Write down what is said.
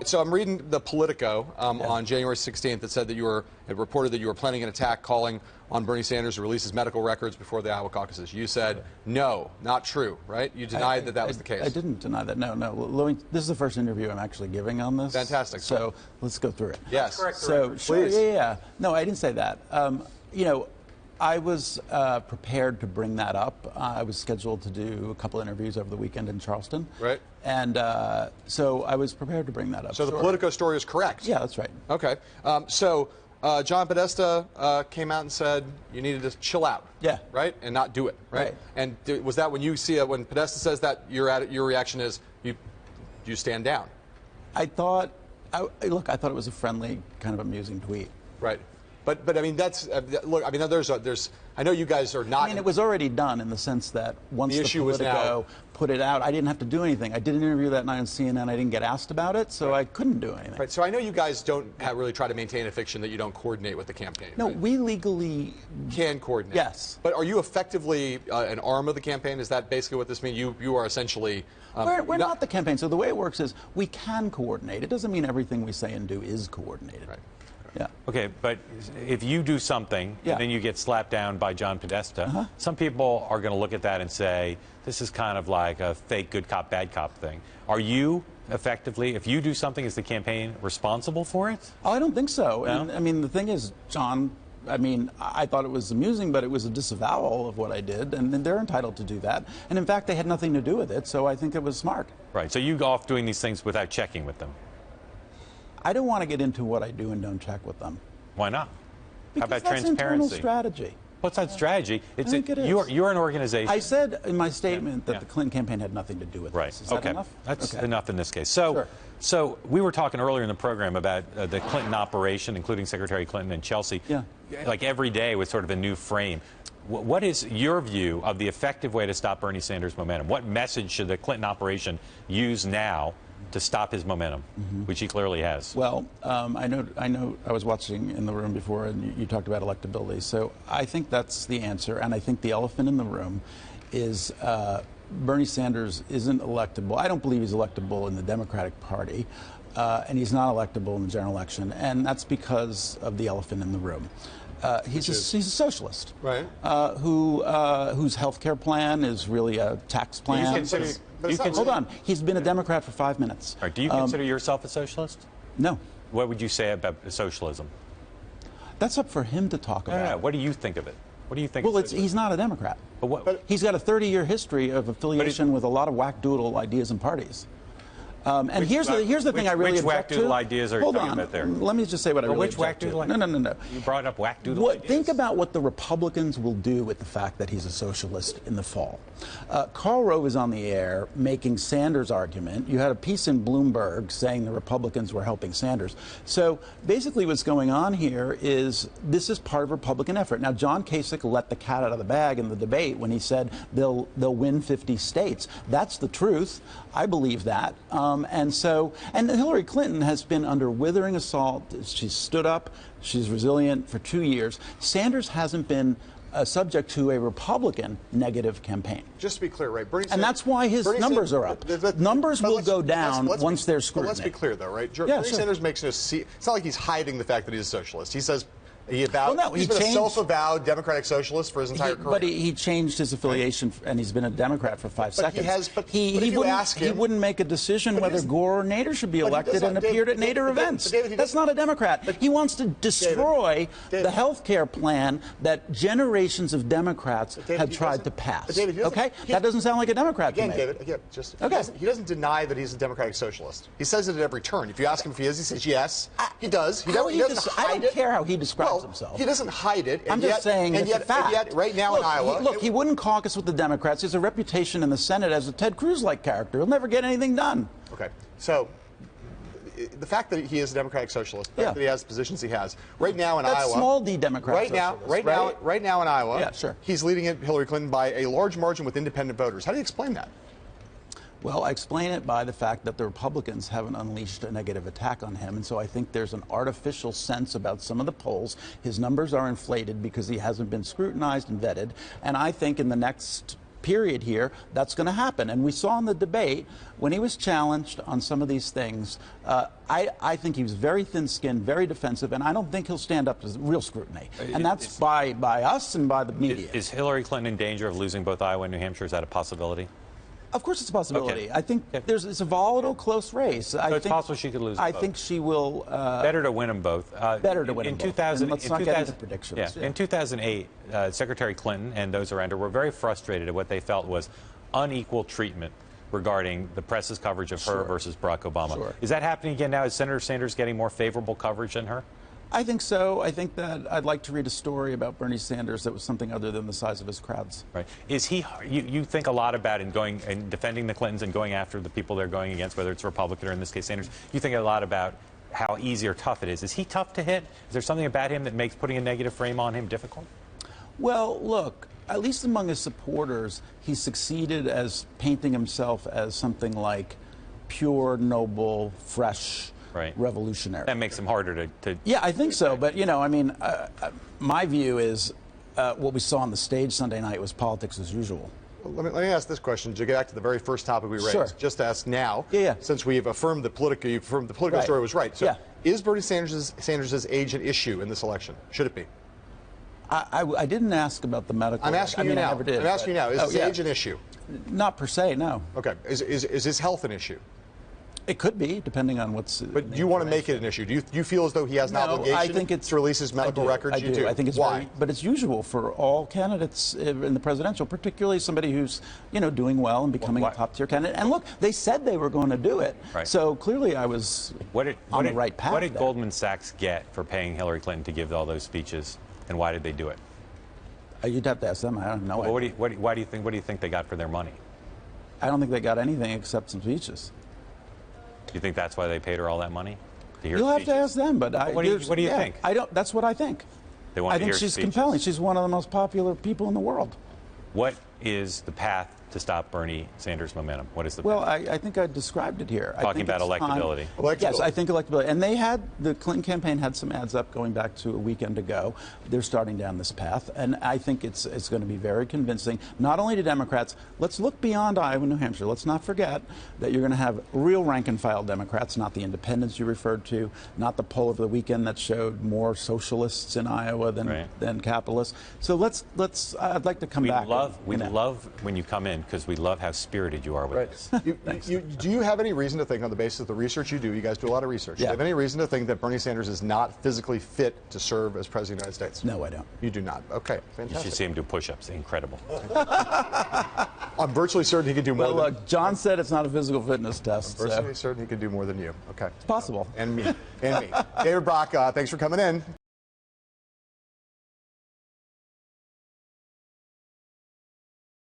So I'm reading the Politico on January 16th that said that it reported that you were planning an attack calling on Bernie Sanders to release his medical records before the Iowa caucuses. You said, no, not true, right? You denied that was the case. I didn't deny that. No. This is the first interview I'm actually giving on this. Fantastic. So let's go through it. Yes. Correct. So, sure, please. yeah. No, I didn't say that. I was prepared to bring that up. I was scheduled to do a couple interviews over the weekend in Charleston. Right. And so I was prepared to bring that up. So the Politico story is correct? Yeah, that's right. Okay. John Podesta came out and said you needed to chill out. Yeah. Right? And not do it, right? And was that when you see it, when Podesta says that, your reaction is you stand down? I thought it was a friendly, kind of amusing tweet. Right. But I mean, that's look. I mean, there's. I know you guys are not. I mean, it was already done in the sense that once the Politico put it out, I didn't have to do anything. I did an interview that night on CNN. I didn't get asked about it, so I couldn't do anything. Right. So I know you guys don't really try to maintain a fiction that you don't coordinate with the campaign. No, right? we legally can coordinate. Yes. But are you effectively an arm of the campaign? Is that basically what this means? You are essentially. We're not the campaign. So the way it works is we can coordinate. It doesn't mean everything we say and do is coordinated. Right. Yeah. Okay, but if you do something and then you get slapped down by John Podesta, some people are going to look at that and say, this is kind of like a fake good cop, bad cop thing. Are you effectively, if you do something, is the campaign responsible for it? Oh, I don't think so. No? And, I mean, the thing is, John, I mean, I thought it was amusing, but it was a disavowal of what I did, and they're entitled to do that. And in fact, they had nothing to do with it, so I think it was smart. Right, so you go off doing these things without checking with them. I don't want to get into what I do and don't check with them. Why not? Because how about that's transparency? Internal strategy. What's that strategy? You're an organization. I said in my statement that the Clinton campaign had nothing to do with this. Is that enough? That's enough in this case. So we were talking earlier in the program about the Clinton operation, including Secretary Clinton and Chelsea. Yeah. Like every day with sort of a new frame. What is your view of the effective way to stop Bernie Sanders' momentum? What message should the Clinton operation use now to stop his momentum, which he clearly has? Well, I know. I was watching in the room before, and you talked about electability. So I think that's the answer, and I think the elephant in the room is Bernie Sanders isn't electable. I don't believe he's electable in the Democratic Party, and he's not electable in the general election, and that's because of the elephant in the room. He's a socialist, right? Whose health care plan is really a tax plan. Hold on. He's been a Democrat for 5 minutes. Right. Do you consider yourself a socialist? No. What would you say about socialism? That's up for him to talk about. Yeah. What do you think of it? What do you think? Well, he's not a Democrat. But he's got a 30-year history of affiliation with a lot of whack-doodle ideas and parties. And here's the thing I really object to. Which whack-doodle ideas are you talking about there? Let me just say what I really object to. No. You brought up whack-doodle ideas. Think about what the Republicans will do with the fact that he's a socialist in the fall. Karl Rove is on the air making Sanders' argument. You had a piece in Bloomberg saying the Republicans were helping Sanders. So basically what's going on here is this is part of a Republican effort. Now, John Kasich let the cat out of the bag in the debate when he said they'll win 50 states. That's the truth. I believe that. And Hillary Clinton has been under withering assault. She's stood up. She's resilient for 2 years. Sanders hasn't been subject to a Republican negative campaign. Just to be clear, right? And that's why his numbers are up. Numbers will go down once they're scrutinized. Let's be clear, though, right? Bernie Sanders makes no. It's not like he's hiding the fact that he's a socialist. He says. He's been a self-avowed Democratic socialist for his entire career. But he changed his affiliation, and he's been a Democrat for 5 seconds. He wouldn't make a decision whether Gore or Nader should be elected and appeared at Nader events. That's not a Democrat. He wants to destroy the health care plan that generations of Democrats have tried to pass. That doesn't sound like a Democrat to me. David, he doesn't deny that he's a Democratic socialist. He says it at every turn. If you ask him if he is, he says yes. He does. He doesn't hide it. I don't care how he describes himself. He doesn't hide it. I'm just saying it's a fact. And yet, right now in Iowa... He wouldn't caucus with the Democrats. He has a reputation in the Senate as a Ted Cruz-like character. He'll never get anything done. Okay. So, the fact that he is a Democratic socialist, the fact that he has positions he has, right now in Iowa... small D Democrat right now in Iowa, sure. He's leading Hillary Clinton by a large margin with independent voters. How do you explain that? Well, I explain it by the fact that the Republicans haven't unleashed a negative attack on him, and so I think there's an artificial sense about some of the polls. His numbers are inflated because he hasn't been scrutinized and vetted, and I think in the next period here, that's going to happen. And we saw in the debate, when he was challenged on some of these things, I think he was very thin-skinned, very defensive, and I don't think he'll stand up to real scrutiny. And that's by us and by the media. Is Hillary Clinton in danger of losing both Iowa and New Hampshire? Is that a possibility? Of course it's a possibility. Okay. I think it's a volatile, close race. So it's possible she could lose I both. think she will... better to win them both. Better to win them both. 2000, let's not get into predictions. In 2008, Secretary Clinton and those around her were very frustrated at what they felt was unequal treatment regarding the press's coverage of her versus Barack Obama. Sure. Is that happening again now? Is Senator Sanders getting more favorable coverage than her? I think so. I think that I'd like to read a story about Bernie Sanders that was something other than the size of his crowds. Right. Is he? You think a lot about in going and defending the Clintons and going after the people they're going against, whether it's Republican or in this case Sanders. You think a lot about how easy or tough it is. Is he tough to hit? Is there something about him that makes putting a negative frame on him difficult? Well, look, at least among his supporters, he succeeded as painting himself as something like pure, noble, fresh. Right. Revolutionary. That makes him harder to... Yeah, I think so. But, you know, I mean, my view is what we saw on the stage Sunday night was politics as usual. Well, let me ask this question to get back to the very first topic we raised. Sure. Just to ask now, since we've affirmed the political story was right. So is Bernie Sanders' age an issue in this election? Should it be? I didn't ask about the medical. I'm asking you now. I never did. I'm asking you now. Is his age an issue? Not per se, no. Okay. Is his health an issue? It could be, depending on what's... But do you want to make it an issue? Do you feel as though he has an obligation to release his medical records? I do. I think it's Why? but it's usual for all candidates in the presidential, particularly somebody who's, you know, doing well and becoming a top-tier candidate. And look, they said they were going to do it. Right. So clearly I was on the right path. What did Goldman Sachs get for paying Hillary Clinton to give all those speeches, and why did they do it? You'd have to ask them. I don't know. Well, what do you think they got for their money? I don't think they got anything except some speeches. You think that's why they paid her all that money? To hear You'll speeches? have to ask them, but what do you think? I don't. That's what I think. They want I to think hear she's speeches. compelling. She's one of the most popular people in the world. What is the path to stop Bernie Sanders' momentum? What is the Well, path? I think I described it here. Talking about electability. Yes, I think electability. And the Clinton campaign had some ads up going back to a weekend ago. They're starting down this path, and I think it's going to be very convincing, not only to Democrats. Let's look beyond Iowa and New Hampshire. Let's not forget that you're going to have real rank-and-file Democrats, not the independents you referred to, not the poll over the weekend that showed more socialists in Iowa than capitalists. So I'd like to come back. We love when you come in, because we love how spirited you are with this. Do you have any reason to think, on the basis of the research you guys do a lot of research, do you have any reason to think that Bernie Sanders is not physically fit to serve as President of the United States? No, I don't. You do not. Okay, You fantastic. should see him do push-ups. Incredible. I'm virtually certain he could do more Well, look, John said it's not a physical fitness test. I'm virtually certain he could do more than you. Okay. It's possible. And me. David Brock, thanks for coming in.